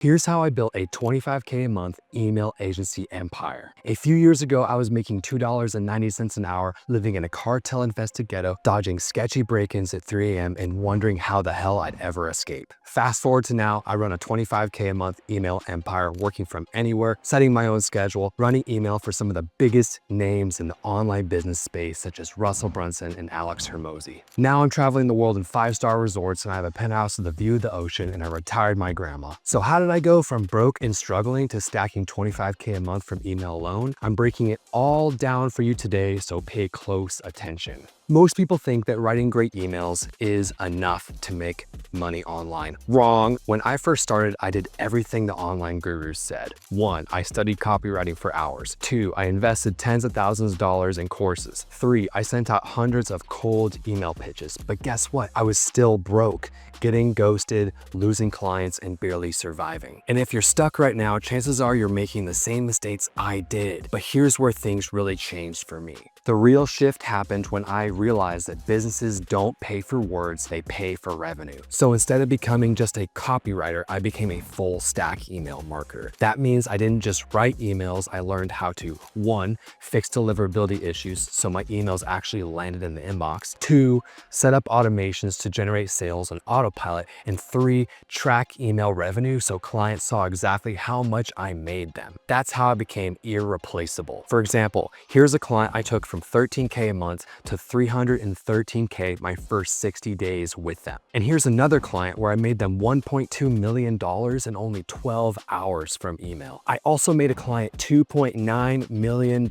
Here's how I built a 25K a month email agency empire. A few years ago, I was making $2.90 an hour, living in a cartel-infested ghetto, dodging sketchy break-ins at 3 a.m. and wondering how the hell I'd ever escape. Fast forward to now, I run a 25K a month email empire, working from anywhere, setting my own schedule, running email for some of the biggest names in the online business space, such as Russell Brunson and Alex Hermosi. Now I'm traveling the world in 5-star resorts, and I have a penthouse with a view of the ocean, and I retired my grandma. So how did I go from broke and struggling to stacking 25K a month from email alone? I'm breaking it all down for you today, so pay close attention. Most people think that writing great emails is enough to make money online. Wrong. When I first started, I did everything the online gurus said. 1, I studied copywriting for hours. 2, I invested tens of thousands of dollars in courses. 3, I sent out hundreds of cold email pitches. But guess what? I was still broke, getting ghosted, losing clients, and barely surviving. And if you're stuck right now, chances are you're making the same mistakes I did. But here's where things really changed for me. The real shift happened when I realized that businesses don't pay for words, they pay for revenue. So instead of becoming just a copywriter, I became a full stack email marketer. That means I didn't just write emails, I learned how to 1, fix deliverability issues so my emails actually landed in the inbox. 2, set up automations to generate sales on autopilot. And 3, track email revenue so clients saw exactly how much I made them. That's how I became irreplaceable. For example, here's a client I took from 13K a month to 313K my first 60 days with them. And here's another client where I made them $1.2 million in only 12 hours from email. I also made a client $2.9 million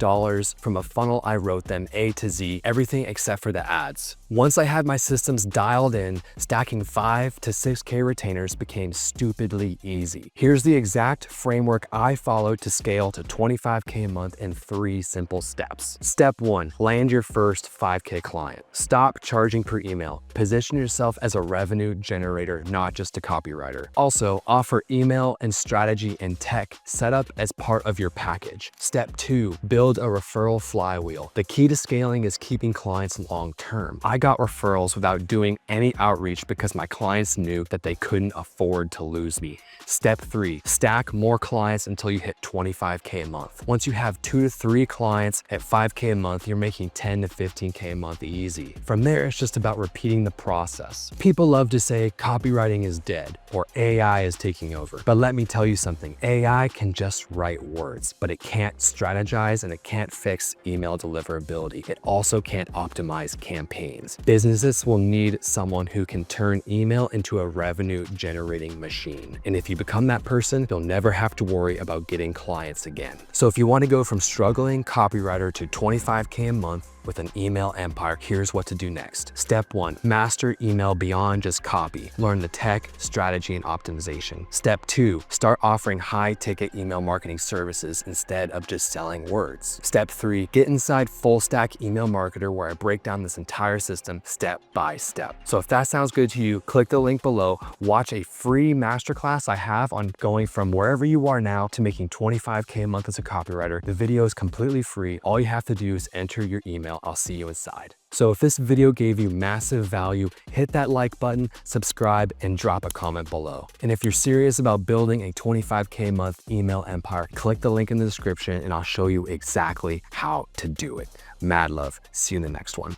from a funnel I wrote them A to Z, everything except for the ads. Once I had my systems dialed in, stacking 5 to 6K retainers became stupidly easy. Here's the exact framework I followed to scale to 25K a month in 3 simple steps. Step 1, land your first 5K client. Stop charging per email. Position yourself as a revenue generator, not just a copywriter. Also, offer email and strategy and tech setup as part of your package. Step 2, build a referral flywheel. The key to scaling is keeping clients long term. I got referrals without doing any outreach because my clients knew that they couldn't afford to lose me. Step 3, stack more clients until you hit 25K a month. Once you have 2 to 3 clients at 5K a month, you're making 10 to 15K a month easy. From there, it's just about repeating the process. People love to say copywriting is dead or AI is taking over. But let me tell you something, AI can just write words, but it can't strategize and it can't fix email deliverability. It also can't optimize campaigns. Businesses will need someone who can turn email into a revenue generating machine. And if you become that person, you'll never have to worry about getting clients again. So if you want to go from struggling copywriter to 25K a month with an email empire, here's what to do next. Step 1, master email beyond just copy. Learn the tech, strategy, and optimization. Step 2, start offering high-ticket email marketing services instead of just selling words. Step 3, get inside Full Stack Email Marketer, where I break down this entire system step by step. So if that sounds good to you, click the link below, watch a free masterclass I have on going from wherever you are now to making 25K a month as a copywriter. The video is completely free. All you have to do is enter your email. I'll see you inside. So if this video gave you massive value, hit that like button, subscribe, and drop a comment below. And if you're serious about building a 25K a month email empire, click the link in the description and I'll show you exactly how to do it. Mad love. See you in the next one.